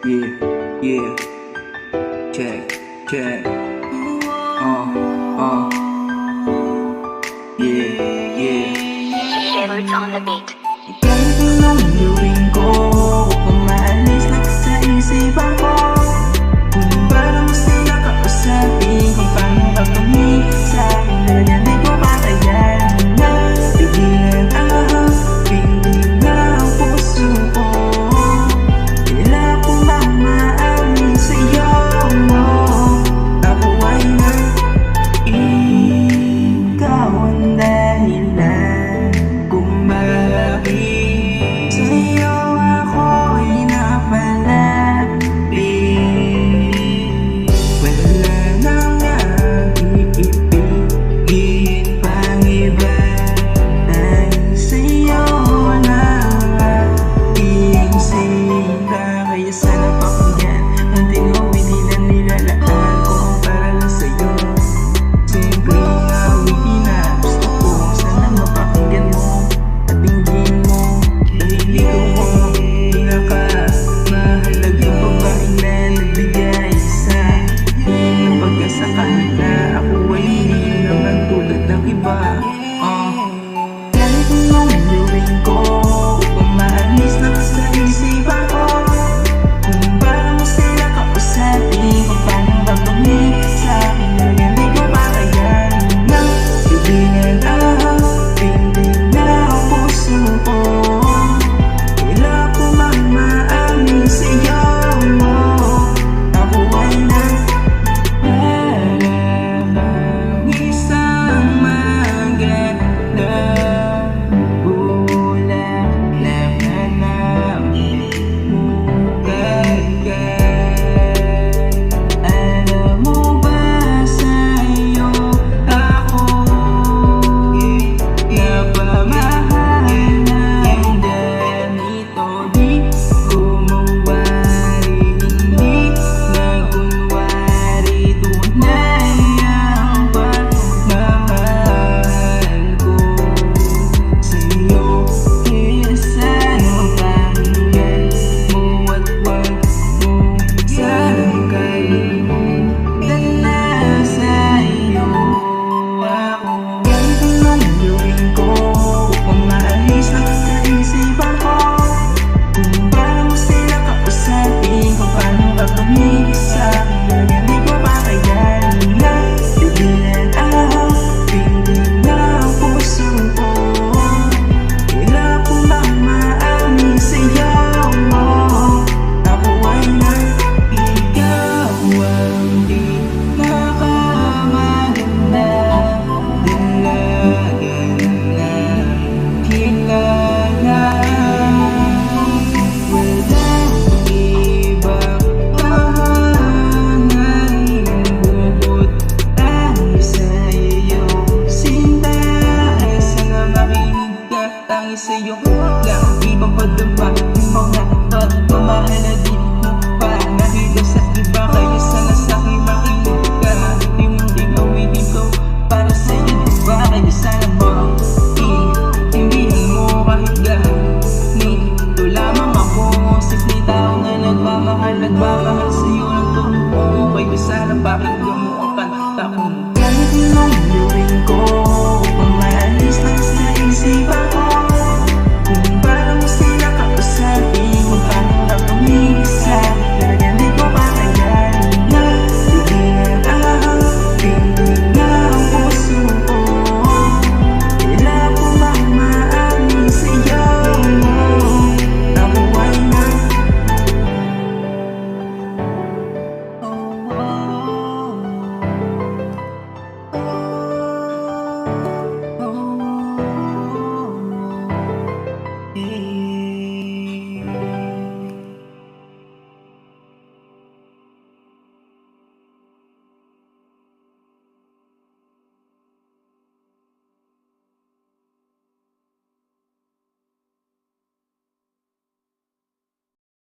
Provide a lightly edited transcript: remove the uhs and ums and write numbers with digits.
Yeah, yeah. Check, check. Yeah, yeah. Shivers on the beat. Ganito lang gawin ko kung maalis na sa isipan ko. Kung parang sila kausapin kung paano gagawin sa akin talaga di ko makayanan na pigilan ang piling ng puso ko. Kailan ko mamaamin sa'yo mo. Ako ay ikaw ang dahilan kung bakit sa'yo ako'y napalapit. Wala nang iipigin pang iba dahil sa'yo na aking sinta. Kaya sana pakinggan ang tingawitin na nilalaan ko para lang sa'yo. Simpleng awitin na gusto ko sana mapakinggan mo at tingin mo dahil ikaw ang pinakamahalagang babaeng na nagbigay sa akin ng pag-asa kahit na ako ay hindi naman tulad ng iba. Ganito lang ang gawin ko kung maalis na sa isipan ko. Kung parang sila kausapin kung paano gagawin sa akin talaga di ko makayanan na pigilan ang piling ng puso ko. Kailan ko mamaamin sa'yo mo. Ako ay parang isang maganda bulaklak na namumugagay. Alam mo ba sa'yo ako'y napamahal ng ganito. Di kumawari, hindi na kunwari. Tunay ang pagmamahal ko sa'yo. Kaya sana pakinggan mo at wag mo sarangkayin. Dala sa'yo ako. Ganito lang ang gawin ko kung maalis na sa isipan ko. Kung parang sila kausapin kung paano gagawin sa akin talaga di ko makayanan na pigilan ang piling ng puso ko. Kailan ko mamaamin sa'yo mo. Ako ay ikaw ang di nakamaganda. Dalaga na kilala. Walang ibang pangalan bukod tayo sa iyong sinta. Sana makinig ka, tangi sa iyong walang ibang padamba. Yung mga pagmamahal na di mo pa nakita sa iba. Kaya sana sa'kin makinig ka. Hindi awitin ko para sa'yo diba. Kaya sana maintindihan mo kahit ganito lamang ako. Simple tao na nagmamahal sa'yo ng totoo. Kaya sana pakinggan